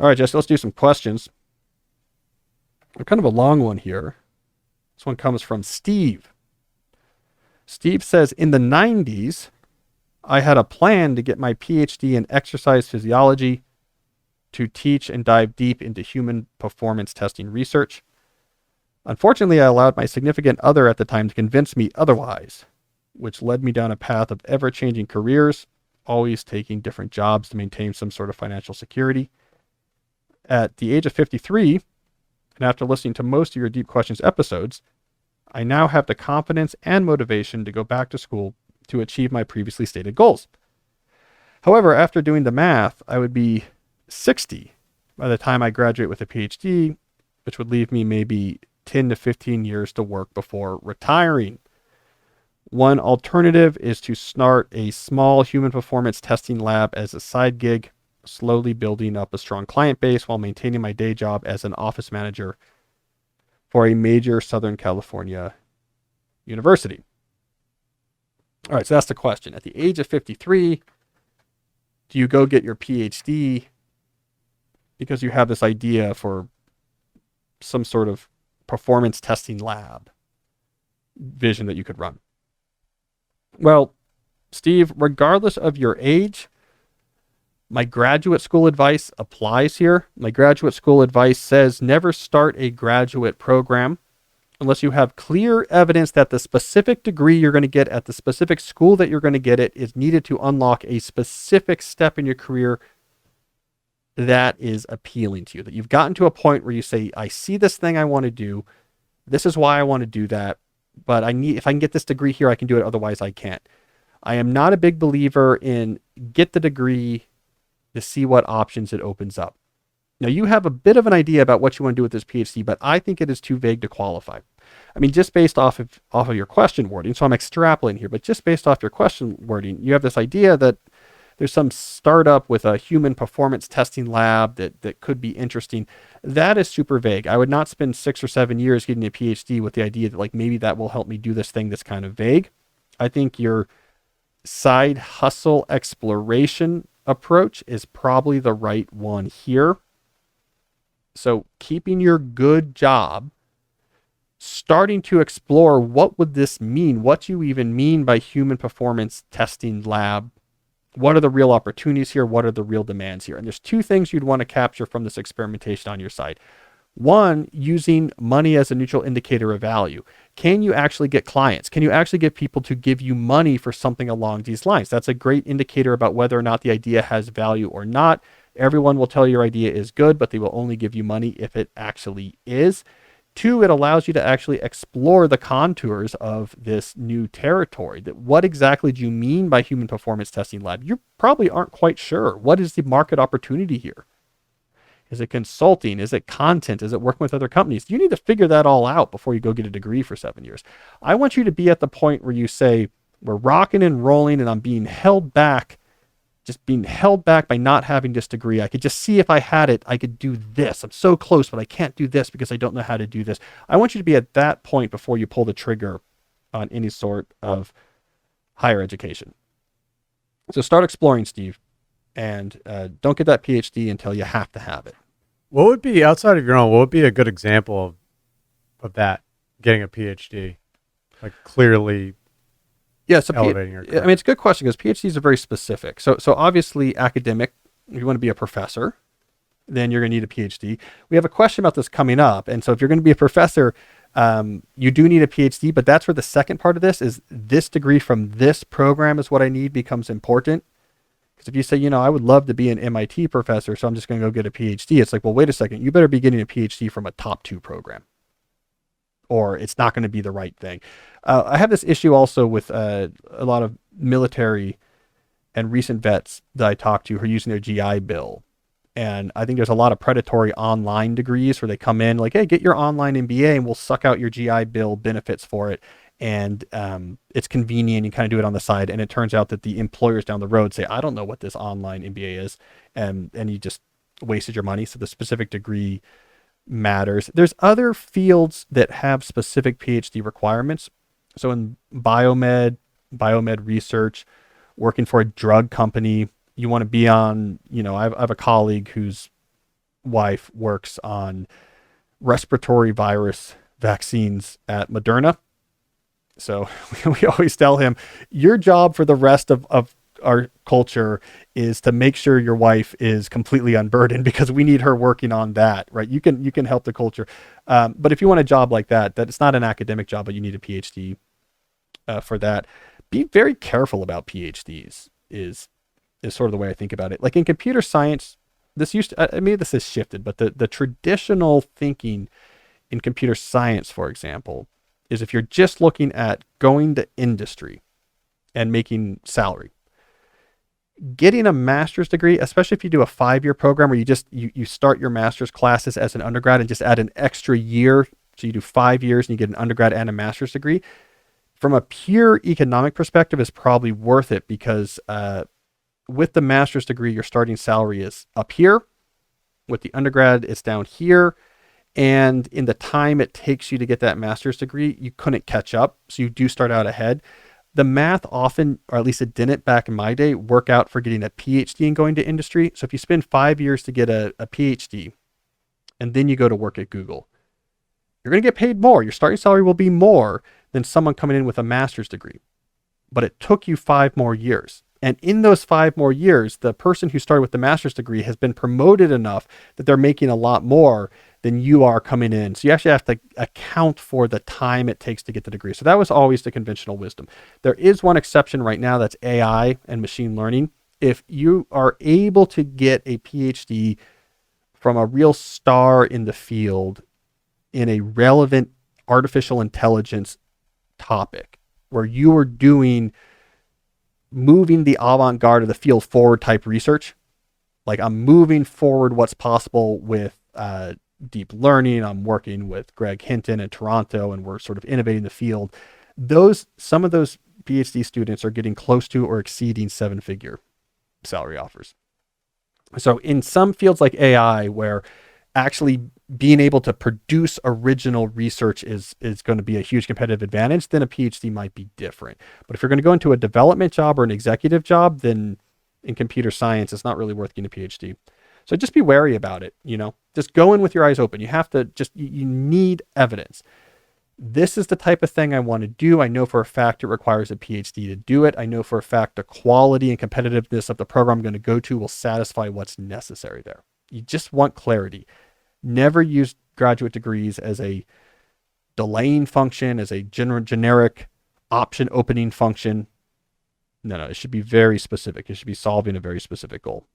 All right, Jesse, let's do some questions. They're kind of a long one here. This one comes from Steve. Steve says, in the 90s, I had a plan to get my PhD in exercise physiology to teach and dive deep into human performance testing research. Unfortunately, I allowed my significant other at the time to convince me otherwise, which led me down a path of ever-changing careers, always taking different jobs to maintain some sort of financial security. At the age of 53, and after listening to most of your Deep Questions episodes, I now have the confidence and motivation to go back to school to achieve my previously stated goals. However, after doing the math, I would be 60 by the time I graduate with a PhD, which would leave me maybe 10 to 15 years to work before retiring. One alternative is to start a small human performance testing lab as a side gig, slowly building up a strong client base while maintaining my day job as an office manager for a major Southern California university. All right, so that's the question. At the age of 53, do you go get your PhD because you have this idea for some sort of performance testing lab vision that you could run? Well, Steve, regardless of your age, my graduate school advice applies here. My graduate school advice says never start a graduate program unless you have clear evidence that the specific degree you're going to get at the specific school that you're going to get it is needed to unlock a specific step in your career that is appealing to you, that you've gotten to a point where you say, I see this thing I want to do. This is why I want to do that. But if I can get this degree here, I can do it. Otherwise, I can't. I am not a big believer in get the degree to see what options it opens up. Now, you have a bit of an idea about what you want to do with this PhD, but I think it is too vague to qualify. I mean, just based off of your question wording, so I'm extrapolating here, but just based off your question wording, you have this idea that there's some startup with a human performance testing lab that could be interesting. That is super vague. I would not spend 6 or 7 years getting a PhD with the idea that like maybe that will help me do this thing that's kind of vague. I think your side hustle exploration approach is probably the right one here. So keeping your good job, starting to explore what would this mean? What do you even mean by human performance testing lab? What are the real opportunities here? What are the real demands here? And there's two things you'd want to capture from this experimentation on your side. One, using money as a neutral indicator of value. Can you actually get clients? Can you actually get people to give you money for something along these lines? That's a great indicator about whether or not the idea has value or not. Everyone will tell you your idea is good, but they will only give you money if it actually is. Two, it allows you to actually explore the contours of this new territory. That what exactly do you mean by human performance testing lab? You probably aren't quite sure. What is the market opportunity here? Is it consulting? Is it content? Is it working with other companies? You need to figure that all out before you go get a degree for 7 years. I want you to be at the point where you say, we're rocking and rolling and I'm being held back, just being held back by not having this degree. I could just see if I had it, I could do this. I'm so close, but I can't do this because I don't know how to do this. I want you to be at that point before you pull the trigger on any sort of higher education. So start exploring, Steve, and don't get that PhD until you have to have it. What would be, outside of your own, what would be a good example of that, getting a PhD? Like clearly elevating your career? I mean, it's a good question because PhDs are very specific. So obviously academic, if you want to be a professor, then you're going to need a PhD. We have a question about this coming up. And so if you're going to be a professor, you do need a PhD, but that's where the second part of this is this degree from this program is what I need becomes important. Because if you say, I would love to be an MIT professor, so I'm just going to go get a PhD. It's like, well, wait a second. You better be getting a PhD from a top 2 program, or it's not going to be the right thing. I have this issue also with a lot of military and recent vets that I talk to who are using their GI Bill. And I think there's a lot of predatory online degrees where they come in like, hey, get your online MBA and we'll suck out your GI Bill benefits for it. And it's convenient. You kind of do it on the side. And it turns out that the employers down the road say, I don't know what this online MBA is. And you just wasted your money. So the specific degree matters. There's other fields that have specific PhD requirements. So in biomed research, working for a drug company, you want to be on, I have a colleague who's wife works on respiratory virus vaccines at Moderna. So we always tell him, your job for the rest of our culture is to make sure your wife is completely unburdened, because we need her working on that, right? You can help the culture. But if you want a job like that it's not an academic job, but you need a PhD for that. Be very careful about PhDs is sort of the way I think about it. Like in computer science, this has shifted, but the traditional thinking in computer science, for example, is if you're just looking at going to industry and making salary, getting a master's degree, especially if you do a 5-year program where you start your master's classes as an undergrad and just add an extra year. So you do 5 years and you get an undergrad and a master's degree. From a pure economic perspective, is probably worth it, because with the master's degree, your starting salary is up here. With the undergrad, it's down here. And in the time it takes you to get that master's degree, you couldn't catch up. So you do start out ahead. The math often, or at least it didn't back in my day, work out for getting a PhD and going to industry. So if you spend 5 years to get a PhD and then you go to work at Google, you're going to get paid more. Your starting salary will be more than someone coming in with a master's degree. But it took you 5 more years. And in those 5 more years, the person who started with the master's degree has been promoted enough that they're making a lot more than you are coming in. So you actually have to account for the time it takes to get the degree. So that was always the conventional wisdom. There is one exception right now, that's AI and machine learning. If you are able to get a PhD from a real star in the field in a relevant artificial intelligence topic, where you are doing moving the avant-garde of the field forward type research, like I'm moving forward what's possible with deep learning. I'm working with Greg Hinton in Toronto, and we're sort of innovating the field. Some of those PhD students are getting close to or exceeding 7-figure salary offers. So in some fields like AI, where actually being able to produce original research is going to be a huge competitive advantage, then a PhD might be different. But if you're going to go into a development job or an executive job, then in computer science, it's not really worth getting a PhD. So just be wary about it. Just go in with your eyes open. You have to you need evidence. This is the type of thing I want to do. I know for a fact it requires a PhD to do it. I know for a fact the quality and competitiveness of the program I'm going to go to will satisfy what's necessary there. You just want clarity. Never use graduate degrees as a delaying function, as a generic option opening function. No, it should be very specific. It should be solving a very specific goal.